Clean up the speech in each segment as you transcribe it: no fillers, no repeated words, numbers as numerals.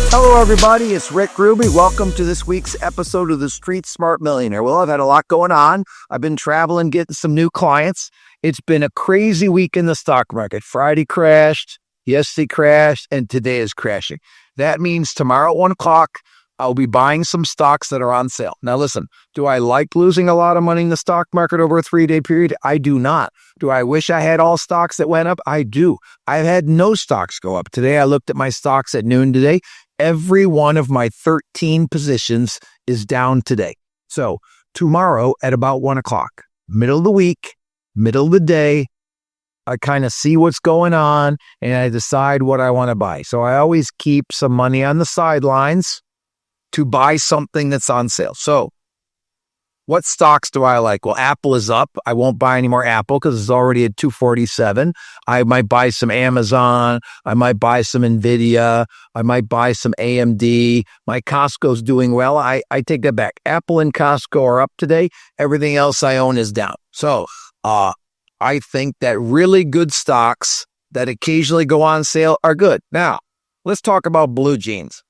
Hello, everybody. It's Rick Ruby. Welcome to this week's episode of the Street Smart Millionaire. Well, I've had a lot going on. I've been traveling, getting some new clients. It's been a crazy week in the stock market. Friday crashed, yesterday crashed, and today is crashing. That means tomorrow at 1 o'clock, I'll be buying some stocks that are on sale. Now, listen, do I like losing a lot of money in the stock market over a 3-day period? I do not. Do I wish I had all stocks that went up? I do. I've had no stocks go up. Today, I looked at my stocks at noon today. Every one of my 13 positions is down today. So tomorrow at about 1 o'clock, middle of the week, middle of the day, I kind of see what's going on and I decide what I want to buy. So I always keep some money on the sidelines to buy something that's on sale. So what stocks do I like? Well, Apple is up. I won't buy any more Apple because it's already at 247. I might buy some Amazon. I might buy some Nvidia. I might buy some AMD. My Costco's doing well. I take that back. Apple and Costco are up today. Everything else I own is down. So I think that really good stocks that occasionally go on sale are good. Now, let's talk about blue jeans.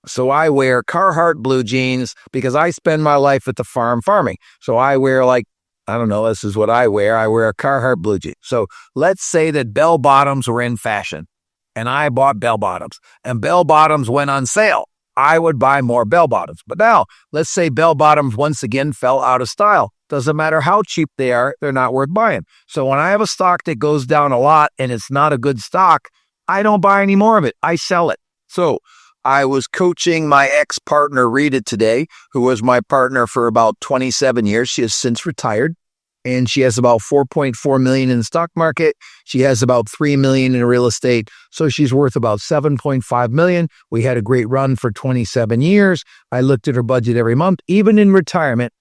So I wear Carhartt blue jeans because I spend my life at the farm farming. So I wear this is what I wear. I wear a Carhartt blue jeans. So let's say that bell bottoms were in fashion and I bought bell bottoms and bell bottoms went on sale. I would buy more bell bottoms. But now let's say bell bottoms once again fell out of style. Doesn't matter how cheap they are, they're not worth buying. So when I have a stock that goes down a lot and it's not a good stock, I don't buy any more of it. I sell it. So I was coaching my ex-partner, Rita, today, who was my partner for about 27 years. She has since retired, and she has about $4.4 million in the stock market. She has about $3 million in real estate, so she's worth about $7.5 million. We had a great run for 27 years. I looked at her budget every month. Even in retirement,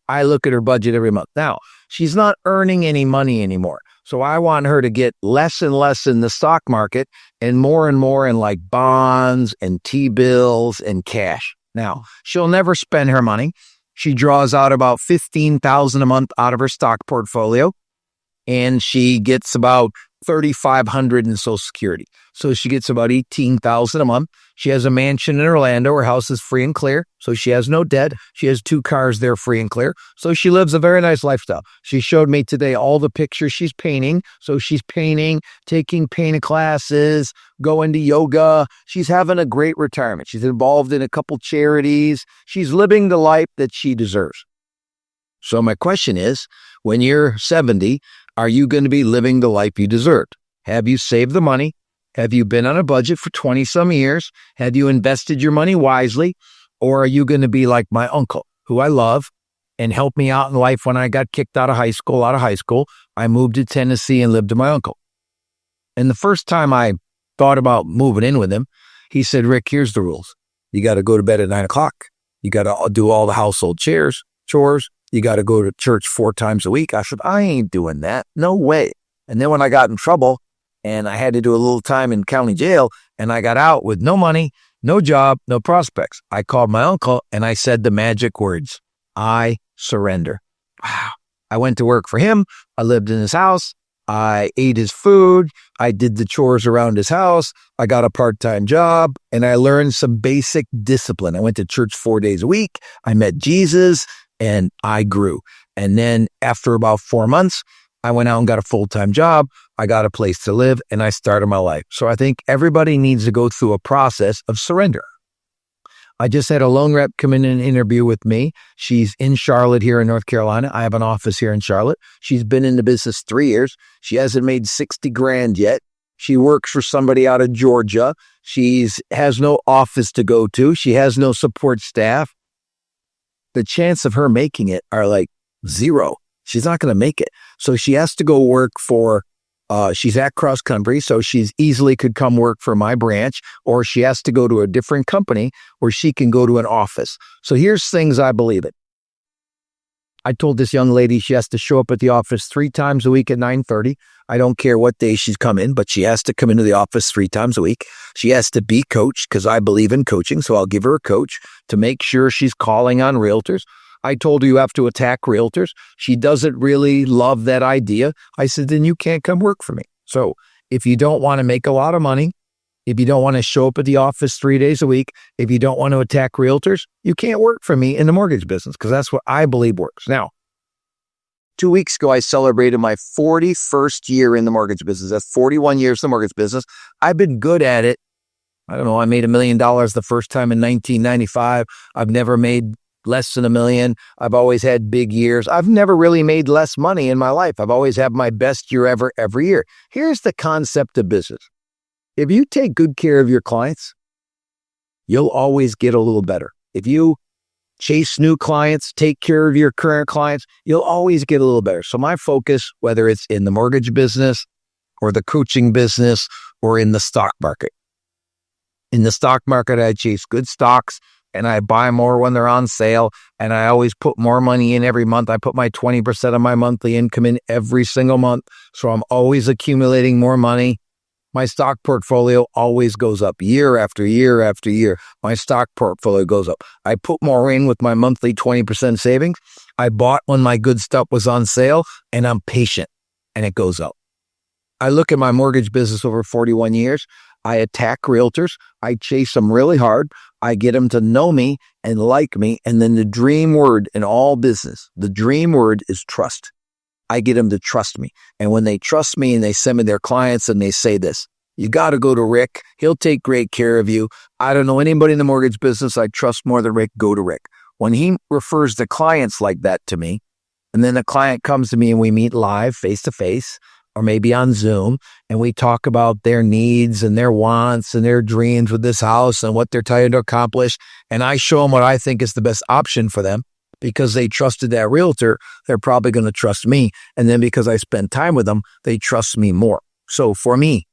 I look at her budget every month. Now, she's not earning any money anymore. So I want her to get less and less in the stock market and more in like bonds and T-bills and cash. Now, she'll never spend her money. She draws out about $15,000 a month out of her stock portfolio, and she gets about $3,500 in Social Security. So she gets about $18,000 a month. She has a mansion in Orlando. Her house is free and clear, so she has no debt. She has 2 cars there free and clear. So she lives a very nice lifestyle. She showed me today all the pictures she's painting. So she's painting, taking painting classes, going to yoga. She's having a great retirement. She's involved in a couple charities. She's living the life that she deserves. So my question is, when you're 70, are you going to be living the life you deserved? Have you saved the money? Have you been on a budget for 20-some years? Have you invested your money wisely? Or are you going to be like my uncle, who I love and helped me out in life when I got kicked out of high school? I moved to Tennessee and lived with my uncle. And the first time I thought about moving in with him, he said, Rick, here's the rules. You got to go to bed at 9 o'clock. You got to do all the household chores. You got to go to church 4 times a week. I said, I ain't doing that. No way. And then when I got in trouble and I had to do a little time in county jail and I got out with no money, no job, no prospects, I called my uncle and I said the magic words, I surrender. Wow. I went to work for him. I lived in his house. I ate his food. I did the chores around his house. I got a part-time job and I learned some basic discipline. I went to church 4 days a week. I met Jesus. And I grew. And then after about 4 months, I went out and got a full-time job. I got a place to live and I started my life. So I think everybody needs to go through a process of surrender. I just had a loan rep come in and interview with me. She's in Charlotte here in North Carolina. I have an office here in Charlotte. She's been in the business 3 years. She hasn't made 60 grand yet. She works for somebody out of Georgia. She has no office to go to. She has no support staff. The chance of her making it are like 0. She's not going to make it. So she has to go work for, she's at cross country, so she's easily could come work for my branch, or she has to go to a different company where she can go to an office. So here's things I believe in. I told this young lady she has to show up at the office 3 times a week at 9:30. I don't care what day she's come in, but she has to come into the office 3 times a week. She has to be coached because I believe in coaching, so I'll give her a coach to make sure she's calling on realtors. I told her you have to attack realtors. She doesn't really love that idea. I said, then you can't come work for me. So if you don't want to make a lot of money, If you don't want to show up at the office 3 days a week, if you don't want to attack realtors, you can't work for me in the mortgage business because that's what I believe works. Now, 2 weeks ago, I celebrated my 41st year in the mortgage business. That's 41 years in the mortgage business. I've been good at it. I don't know. I made $1 million the first time in 1995. I've never made less than $1 million. I've always had big years. I've never really made less money in my life. I've always had my best year ever every year. Here's the concept of business. If you take good care of your clients, you'll always get a little better. If you chase new clients, take care of your current clients, you'll always get a little better. So my focus, whether it's in the mortgage business or the coaching business or in the stock market. In the stock market, I chase good stocks and I buy more when they're on sale. And I always put more money in every month. I put my 20% of my monthly income in every single month. So I'm always accumulating more money. My stock portfolio always goes up year after year after year. My stock portfolio goes up. I put more in with my monthly 20% savings. I bought when my good stuff was on sale and I'm patient and it goes up. I look at my mortgage business over 41 years. I attack realtors. I chase them really hard. I get them to know me and like me. And then the dream word in all business, the dream word is trust. I get them to trust me. And when they trust me and they send me their clients and they say this, you got to go to Rick. He'll take great care of you. I don't know anybody in the mortgage business I trust more than Rick. Go to Rick. When he refers the clients like that to me, and then the client comes to me and we meet live face to face, or maybe on Zoom, and we talk about their needs and their wants and their dreams with this house and what they're trying to accomplish. And I show them what I think is the best option for them because they trusted that realtor. They're probably going to trust me. And then because I spend time with them, they trust me more. So for me,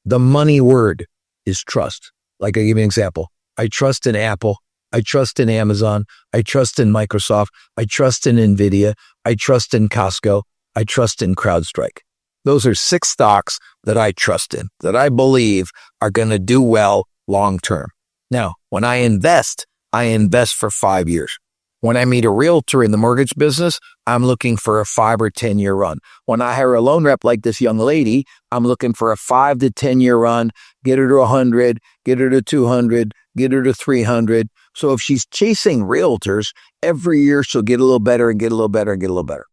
the money word is trust. Like I give you an example. I trust in Apple. I trust in Amazon. I trust in Microsoft. I trust in NVIDIA. I trust in Costco. I trust in CrowdStrike. Those are 6 stocks that I trust in, that I believe are going to do well long term. Now, when I invest for 5 years. When I meet a realtor in the mortgage business, I'm looking for a 5 or 10 year run. When I hire a loan rep like this young lady, I'm looking for a 5 to 10 year run, get her to 100, get her to 200, get her to 300. So if she's chasing realtors, every year she'll get a little better and get a little better and get a little better.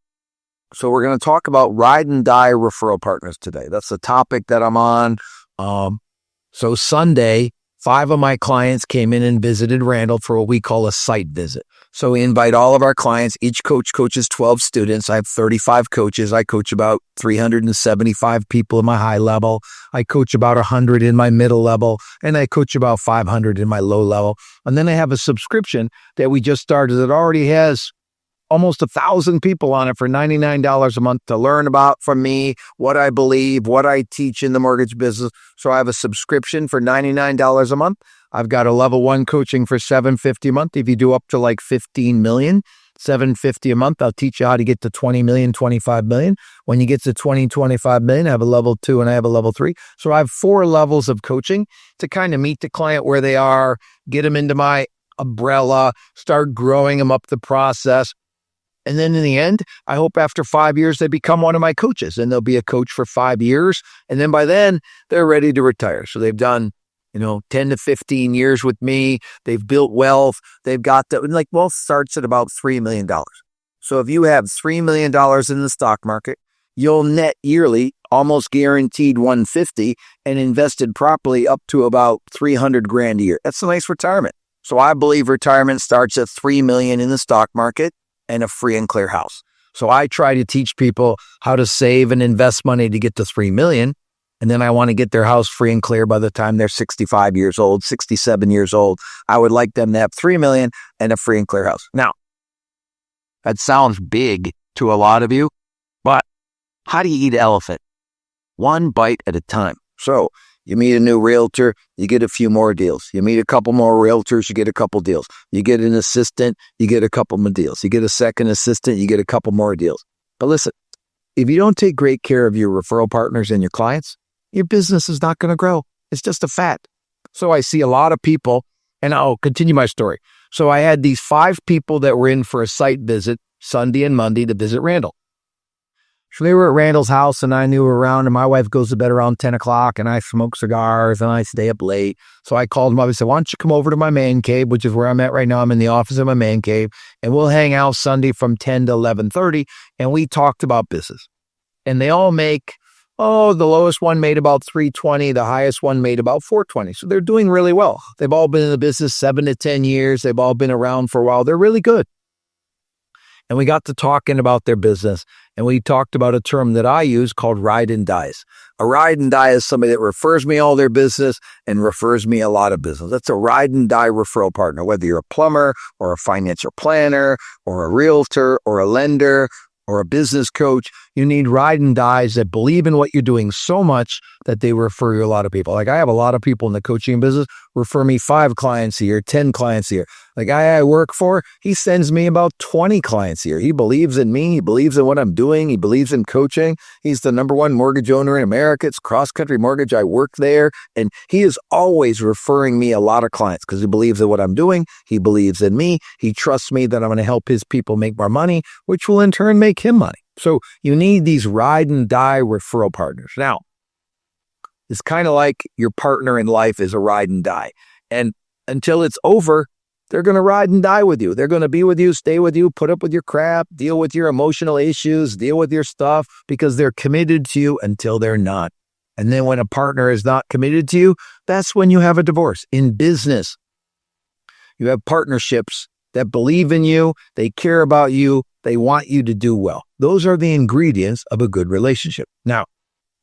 So we're going to talk about ride and die referral partners today. That's the topic that I'm on. So Sunday, 5 of my clients came in and visited Randall for what we call a site visit. So we invite all of our clients. Each coach coaches 12 students. I have 35 coaches. I coach about 375 people in my high level. I coach about 100 in my middle level. And I coach about 500 in my low level. And then I have a subscription that we just started that already has almost 1,000 people on it for $99 a month to learn about from me, what I believe, what I teach in the mortgage business. So I have a subscription for $99 a month. I've got a level 1 coaching for $750 a month. If you do up to like 15 million, $750 a month, I'll teach you how to get to 20 million, 25 million. When you get to 20, 25 million, I have a level 2 and I have a level 3. So I have 4 levels of coaching to kind of meet the client where they are, get them into my umbrella, start growing them up the process. And then in the end, I hope after 5 years, they become one of my coaches and they'll be a coach for 5 years. And then by then they're ready to retire. So they've done, 10 to 15 years with me. They've built wealth. They've got wealth starts at about $3 million. So if you have $3 million in the stock market, you'll net yearly, almost guaranteed 150 and invested properly up to about 300 grand a year. That's a nice retirement. So I believe retirement starts at 3 million in the stock market and a free and clear house. So I try to teach people how to save and invest money to get to 3 million. And then I want to get their house free and clear by the time they're 65 years old, 67 years old. I would like them to have 3 million and a free and clear house. Now, that sounds big to a lot of you, but how do you eat an elephant? One bite at a time. So you meet a new realtor, you get a few more deals. You meet a couple more realtors, you get a couple deals. You get an assistant, you get a couple more deals. You get a second assistant, you get a couple more deals. But listen, if you don't take great care of your referral partners and your clients, your business is not going to grow. It's just a fact. So I see a lot of people, and I'll continue my story. So I had these 5 people that were in for a site visit Sunday and Monday to visit Randall. So they were at Randall's house and I knew her around, and my wife goes to bed around 10 o'clock and I smoke cigars and I stay up late. So I called him up and said, why don't you come over to my man cave, which is where I'm at right now. I'm in the office of my man cave, and we'll hang out Sunday from 10 to 11:30. And we talked about business. And they all make, the lowest one made about 320. The highest one made about 420. So they're doing really well. They've all been in the business 7 to 10 years. They've all been around for a while. They're really good. And we got to talking about their business, and we talked about a term that I use called ride and dies. A ride and die is somebody that refers me all their business and refers me a lot of business. That's a ride and die referral partner, whether you're a plumber or a financial planner or a realtor or a lender or a business coach. You need ride and dies that believe in what you're doing so much that they refer you a lot of people. Like I have a lot of people in the coaching business refer me 5 clients a year, 10 clients a year. The guy I work for, he sends me about 20 clients a year. He believes in me. He believes in what I'm doing. He believes in coaching. He's the #1 mortgage owner in America. It's Cross Country Mortgage. I work there. And he is always referring me a lot of clients because he believes in what I'm doing. He believes in me. He trusts me that I'm going to help his people make more money, which will in turn make him money. So you need these ride and die referral partners. Now, it's kind of like your partner in life is a ride and die. And until it's over, they're going to ride and die with you. They're going to be with you, stay with you, put up with your crap, deal with your emotional issues, deal with your stuff, because they're committed to you until they're not. And then when a partner is not committed to you, that's when you have a divorce. In business, you have partnerships that believe in you, they care about you, they want you to do well. Those are the ingredients of a good relationship. Now,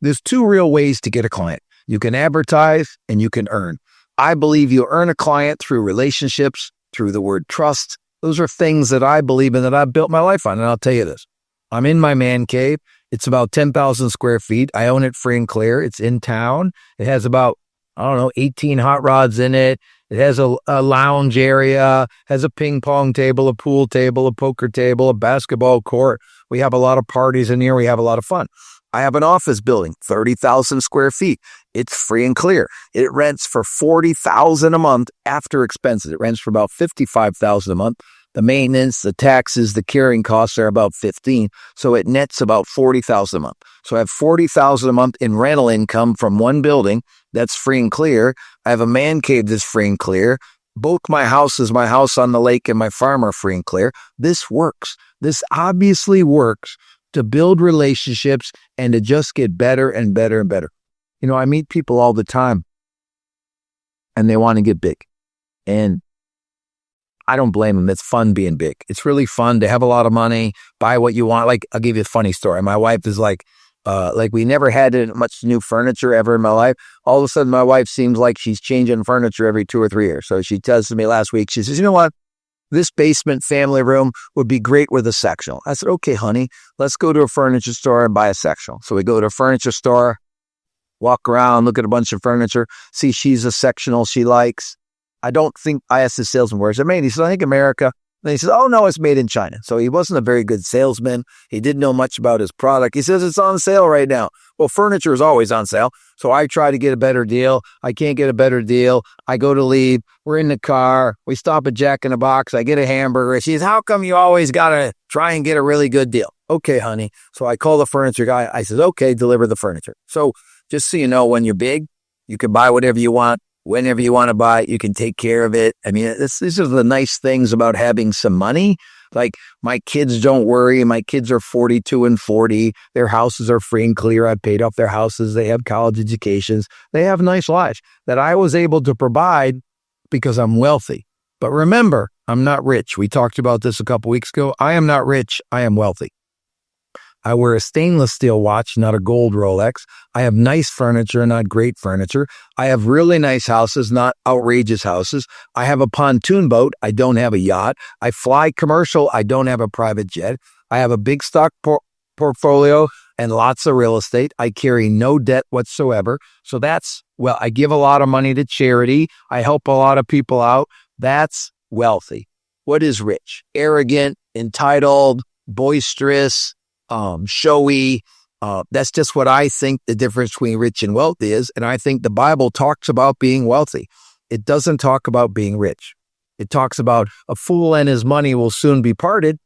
there's 2 real ways to get a client. You can advertise and you can earn. I believe you earn a client through relationships, through the word trust. Those are things that I believe in, that I've built my life on. And I'll tell you this, I'm in my man cave. It's about 10,000 square feet. I own it free and clear. It's in town. It has about, 18 hot rods in it. It has a lounge area, has a ping pong table, a pool table, a poker table, a basketball court. We have a lot of parties in here. We have a lot of fun. I have an office building, 30,000 square feet. It's free and clear. It rents for $40,000 a month after expenses. It rents for about $55,000 a month. The maintenance, the taxes, the carrying costs are about $15,000. So it nets about $40,000 a month. So I have $40,000 a month in rental income from one building that's free and clear. I have a man cave that's free and clear. Both my houses, my house on the lake and my farm, are free and clear. This works. This obviously works to build relationships and to just get better and better and better. I meet people all the time and they want to get big. And I don't blame them. It's fun being big. It's really fun to have a lot of money, buy what you want. Like, I'll give you a funny story. My wife is like we never had much new furniture ever in my life. All of a sudden, my wife seems like she's changing furniture every 2 or 3 years. So she tells me last week, she says, you know what? This basement family room would be great with a sectional. I said, okay, honey, let's go to a furniture store and buy a sectional. So we go to a furniture store, walk around, look at a bunch of furniture, see she's a sectional she likes. I asked the salesman where it's made. He said, I think America. And he says, oh, no, it's made in China. So he wasn't a very good salesman. He didn't know much about his product. He says, it's on sale right now. Well, furniture is always on sale. So I try to get a better deal. I can't get a better deal. I go to leave. We're in the car. We stop at Jack in the Box. I get a hamburger. She says, how come you always got to try and get a really good deal? Okay, honey. So I call the furniture guy. I says, okay, deliver the furniture. So just so you know, when you're big, you can buy whatever you want. Whenever you want to buy it, you can take care of it. I mean, these are the nice things about having some money. Like, my kids don't worry. My kids are 42 and 40. Their houses are free and clear. I paid off their houses. They have college educations. They have nice lives that I was able to provide because I'm wealthy. But remember, I'm not rich. We talked about this a couple weeks ago. I am not rich. I am wealthy. I wear a stainless steel watch, not a gold Rolex. I have nice furniture, not great furniture. I have really nice houses, not outrageous houses. I have a pontoon boat. I don't have a yacht. I fly commercial. I don't have a private jet. I have a big stock portfolio and lots of real estate. I carry no debt whatsoever. So I give a lot of money to charity. I help a lot of people out. That's wealthy. What is rich? Arrogant, entitled, boisterous, showy. That's just what I think the difference between rich and wealthy is. And I think the Bible talks about being wealthy. It doesn't talk about being rich. It talks about a fool and his money will soon be parted.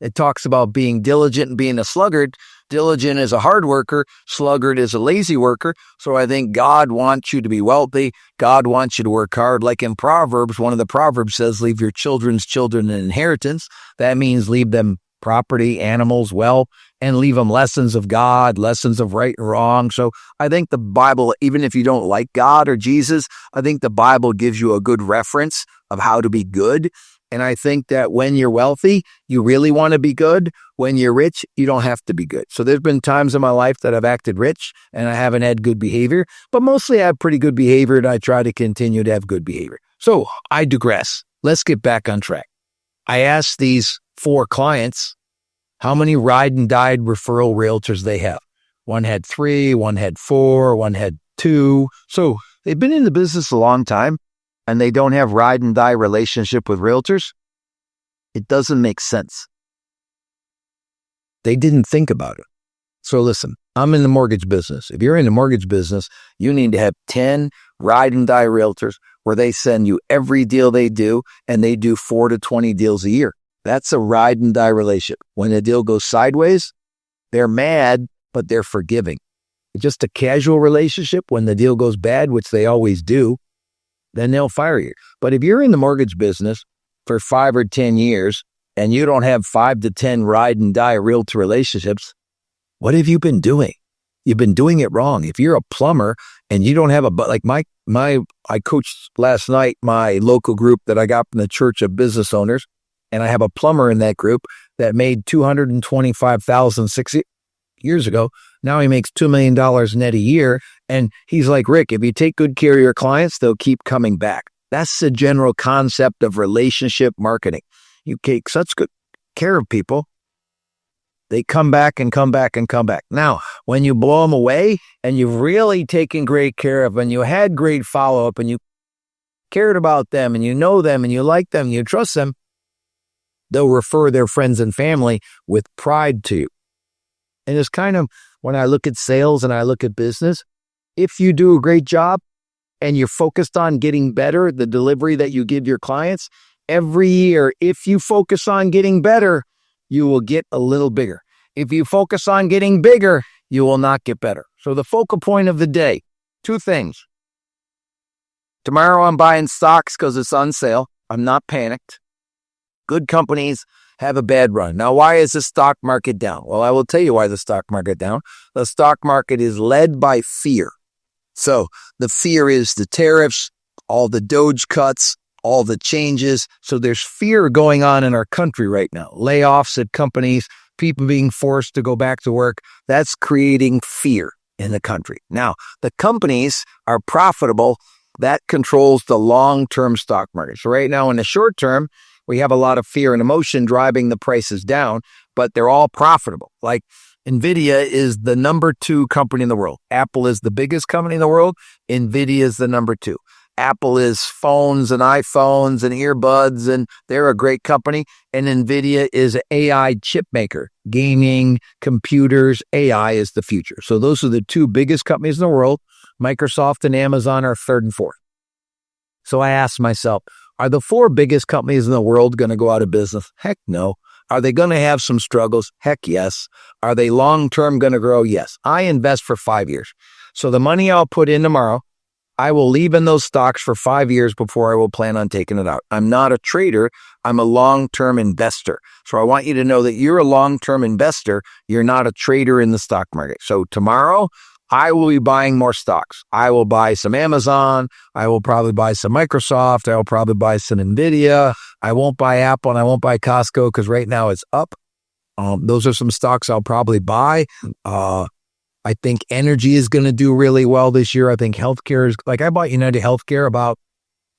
It talks about being diligent and being a sluggard. Diligent is a hard worker. Sluggard is a lazy worker. So I think God wants you to be wealthy. God wants you to work hard. Like in Proverbs, one of the Proverbs says, leave your children's children an inheritance. That means leave them property, animals, wealth, and leave them lessons of God, lessons of right and wrong. So I think the Bible, even if you don't like God or Jesus, I think the Bible gives you a good reference of how to be good. And I think that when you're wealthy, you really want to be good. When you're rich, you don't have to be good. So there's been times in my life that I've acted rich and I haven't had good behavior, but mostly I have pretty good behavior and I try to continue to have good behavior. So I digress. Let's get back on track. I asked these 4 clients how many ride and died referral realtors they have. One had 3, one had 4, one had 2. So they've been in the business a long time and they don't have ride and die relationship with realtors. It doesn't make sense. They didn't think about it. So listen, I'm in the mortgage business. If you're in the mortgage business, you need to have 10 ride and die realtors where they send you every deal they do and they do 4 to 20 deals a year. That's a ride and die relationship. When a deal goes sideways, they're mad, but they're forgiving. It's just a casual relationship. When the deal goes bad, which they always do, then they'll fire you. But if you're in the mortgage business for 5 or 10 years and you don't have 5 to 10 ride and die realtor relationships, what have you been doing? You've been doing it wrong. If you're a plumber and you don't have I coached last night my local group that I got from the Church of Business Owners, and I have a plumber in that group that made $225,000 6 years ago. Now he makes $2 million net a year. And he's like, Rick, if you take good care of your clients, they'll keep coming back. That's the general concept of relationship marketing. You take such good care of people, they come back and come back and come back. Now, when you blow them away and you've really taken great care of them and you had great follow-up and you cared about them and you know them and you like them and you trust them, they'll refer their friends and family with pride to you. And it's kind of, when I look at sales and I look at business, if you do a great job and you're focused on getting better, the delivery that you give your clients, every year, if you focus on getting better, you will get a little bigger. If you focus on getting bigger, you will not get better. So the focal point of the day, 2 things. Tomorrow I'm buying stocks because it's on sale. I'm not panicked. Good companies have a bad run. Now, why is the stock market down? Well, I will tell you why the stock market down. The stock market is led by fear. So the fear is the tariffs, all the Doge cuts, all the changes. So there's fear going on in our country right now. Layoffs at companies, people being forced to go back to work. That's creating fear in the country. Now, the companies are profitable. That controls the long-term stock market. So right now in the short term, we have a lot of fear and emotion driving the prices down, but they're all profitable. Like NVIDIA is the number 2 company in the world. Apple is the biggest company in the world. NVIDIA is the number 2. Apple is phones and iPhones and earbuds, and they're a great company. And NVIDIA is an AI chip maker. Gaming, computers, AI is the future. So those are the 2 biggest companies in the world. Microsoft and Amazon are 3rd and 4th. So I asked myself, are the 4 biggest companies in the world going to go out of business? Heck no. Are they going to have some struggles? Heck yes. Are they long-term going to grow? Yes. I invest for 5 years. So the money I'll put in tomorrow, I will leave in those stocks for 5 years before I will plan on taking it out. I'm not a trader. I'm a long-term investor. So I want you to know that you're a long-term investor. You're not a trader in the stock market. So tomorrow, I will be buying more stocks. I will buy some Amazon. I will probably buy some Microsoft. I will probably buy some NVIDIA. I won't buy Apple and I won't buy Costco because right now it's up. Those are some stocks I'll probably buy. I think energy is going to do really well this year. I think healthcare is, like, I bought United Healthcare about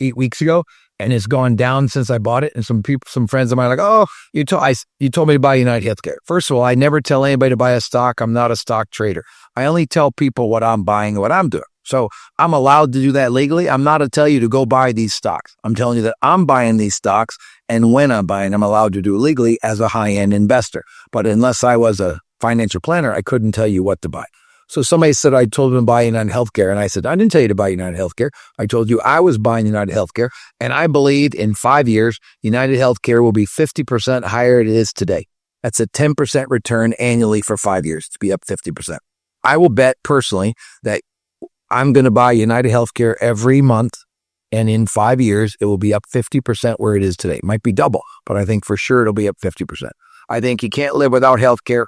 8 weeks ago and it's gone down since I bought it. And some friends of mine are like, oh, you told me to buy United Healthcare. First of all, I never tell anybody to buy a stock. I'm not a stock trader. I only tell people what I'm buying and what I'm doing. So I'm allowed to do that legally. I'm not to tell you to go buy these stocks. I'm telling you that I'm buying these stocks, and when I'm buying, I'm allowed to do it legally as a high-end investor. But unless I was a financial planner, I couldn't tell you what to buy. So somebody said I told them to buy United Healthcare, and I said, I didn't tell you to buy United Healthcare. I told you I was buying United Healthcare, and I believe in 5 years, United Healthcare will be 50% higher than it is today. That's a 10% return annually for 5 years to be up 50%. I will bet personally that I'm going to buy United Healthcare every month, and in 5 years, it will be up 50% where it is today. It might be double, but I think for sure it'll be up 50%. I think you can't live without healthcare.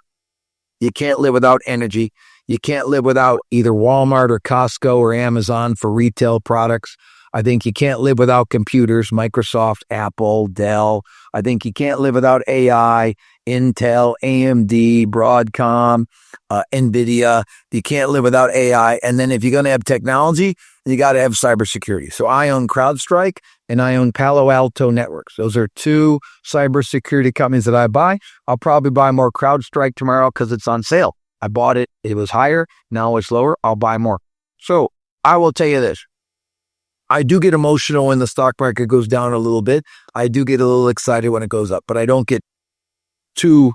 You can't live without energy. You can't live without either Walmart or Costco or Amazon for retail products. I think you can't live without computers, Microsoft, Apple, Dell. I think you can't live without AI, Intel, AMD, Broadcom, NVIDIA. You can't live without AI. And then if you're going to have technology, you got to have cybersecurity. So I own CrowdStrike and I own Palo Alto Networks. Those are two cybersecurity companies that I buy. I'll probably buy more CrowdStrike tomorrow because it's on sale. I bought it. It was higher. Now it's lower. I'll buy more. So I will tell you this. I do get emotional when the stock market goes down a little bit. I do get a little excited when it goes up, but I don't get too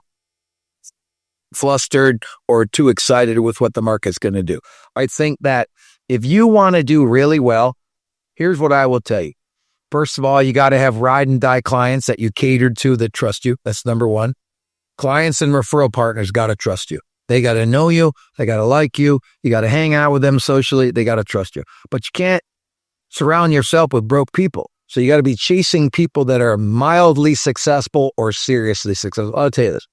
flustered or too excited with what the market's going to do. I think that if you want to do really well, here's what I will tell you. First of all, you got to have ride and die clients that you catered to that trust you. That's number one. Clients and referral partners got to trust you. They got to know you. They got to like you. You got to hang out with them socially. They got to trust you. But you can't surround yourself with broke people. So you got to be chasing people that are mildly successful or seriously successful. I'll tell you this.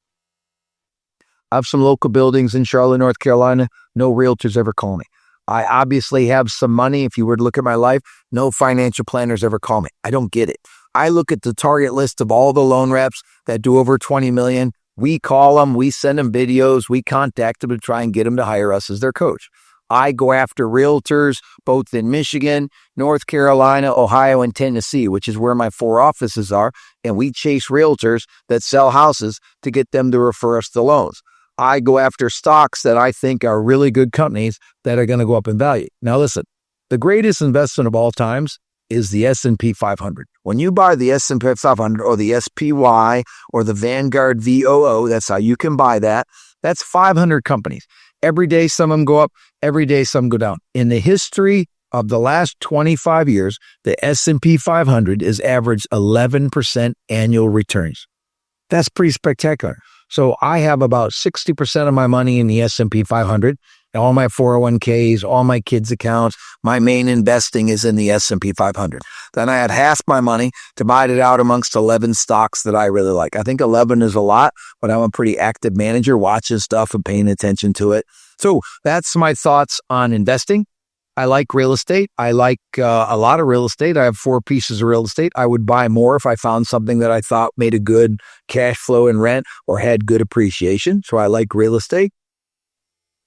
I have some local buildings in Charlotte, North Carolina. No realtors ever call me. I obviously have some money. If you were to look at my life, no financial planners ever call me. I don't get it. I look at the target list of all the loan reps that do over 20 million. We call them, we send them videos, we contact them to try and get them to hire us as their coach. I go after realtors both in Michigan, North Carolina, Ohio, and Tennessee, which is where my 4 offices are, and we chase realtors that sell houses to get them to refer us the loans. I go after stocks that I think are really good companies that are going to go up in value. Now listen, the greatest investment of all times is the S&P 500. When you buy the S&P 500 or the SPY or the Vanguard VOO, that's how you can buy that. That's 500 companies. Every day, some of them go up. Every day, some go down. In the history of the last 25 years, the S&P 500 has averaged 11% annual returns. That's pretty spectacular. So I have about 60% of my money in the S&P 500, all my 401ks, all my kids' accounts. My main investing is in the S&P 500. Then I had half my money divided out amongst 11 stocks that I really like. I think 11 is a lot, but I'm a pretty active manager, watching stuff and paying attention to it. So that's my thoughts on investing. I like real estate. I like a lot of real estate. I have 4 pieces of real estate. I would buy more if I found something that I thought made a good cash flow in rent or had good appreciation. So I like real estate.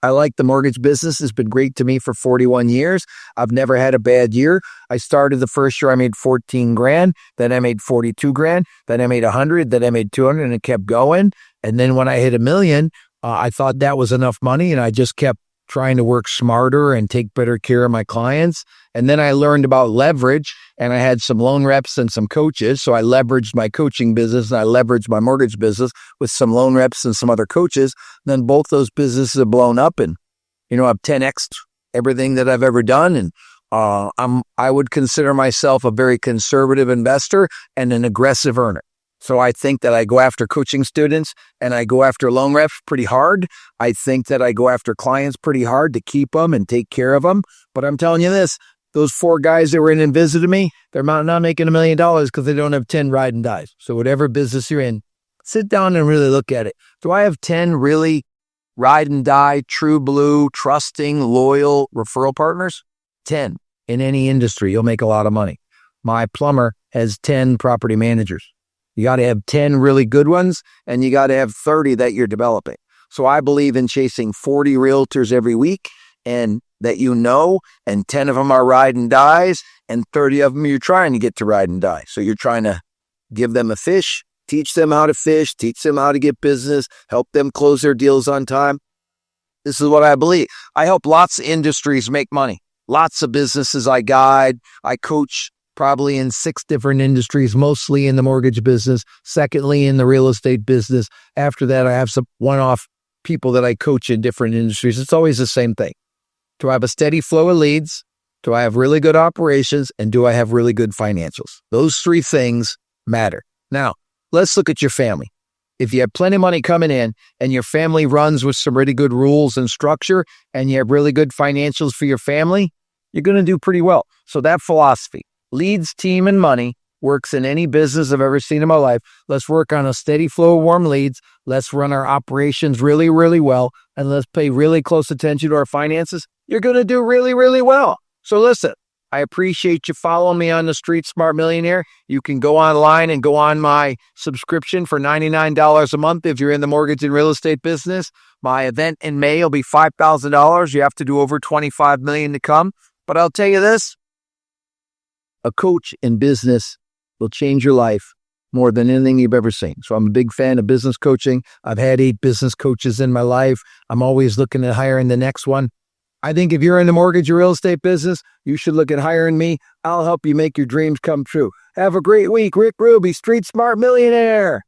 I like the mortgage business. It's been great to me for 41 years. I've never had a bad year. I started the first year, I made 14 grand. Then I made 42 grand. Then I made 100. Then I made 200 and it kept going. And then when I hit $1 million, I thought that was enough money. And I just kept trying to work smarter and take better care of my clients. And then I learned about leverage and I had some loan reps and some coaches. So I leveraged my coaching business and I leveraged my mortgage business with some loan reps and some other coaches. Then both those businesses have blown up and, I've 10x everything that I've ever done. And I would consider myself a very conservative investor and an aggressive earner. So I think that I go after coaching students and I go after loan reps pretty hard. I think that I go after clients pretty hard to keep them and take care of them. But I'm telling you this, those 4 guys that were in and visited me, they're not making $1 million because they don't have 10 ride and dies. So whatever business you're in, sit down and really look at it. Do I have 10 really ride and die, true blue, trusting, loyal referral partners? 10. In any industry, you'll make a lot of money. My plumber has 10 property managers. You got to have 10 really good ones, and you got to have 30 that you're developing. So I believe in chasing 40 realtors every week, and that and 10 of them are ride and dies, and 30 of them you're trying to get to ride and die. So you're trying to give them a fish, teach them how to fish, teach them how to get business, help them close their deals on time. This is what I believe. I help lots of industries make money. Lots of businesses I guide. I coach probably in 6 different industries, mostly in the mortgage business, secondly in the real estate business. After that, I have some one-off people that I coach in different industries. It's always the same thing. Do I have a steady flow of leads? Do I have really good operations? And do I have really good financials? Those 3 things matter. Now, let's look at your family. If you have plenty of money coming in and your family runs with some really good rules and structure and you have really good financials for your family, you're going to do pretty well. So that philosophy, leads, team, and money, works in any business I've ever seen in my life. Let's work on a steady flow of warm leads. Let's run our operations really, really well. And let's pay really close attention to our finances. You're going to do really, really well. So listen, I appreciate you following me on the Street Smart Millionaire. You can go online and go on my subscription for $99 a month if you're in the mortgage and real estate business. My event in May will be $5,000. You have to do over $25 million to come. But I'll tell you this, a coach in business will change your life more than anything you've ever seen. So I'm a big fan of business coaching. I've had 8 business coaches in my life. I'm always looking at hiring the next one. I think if you're in the mortgage or real estate business, you should look at hiring me. I'll help you make your dreams come true. Have a great week. Rick Ruby, Street Smart Millionaire.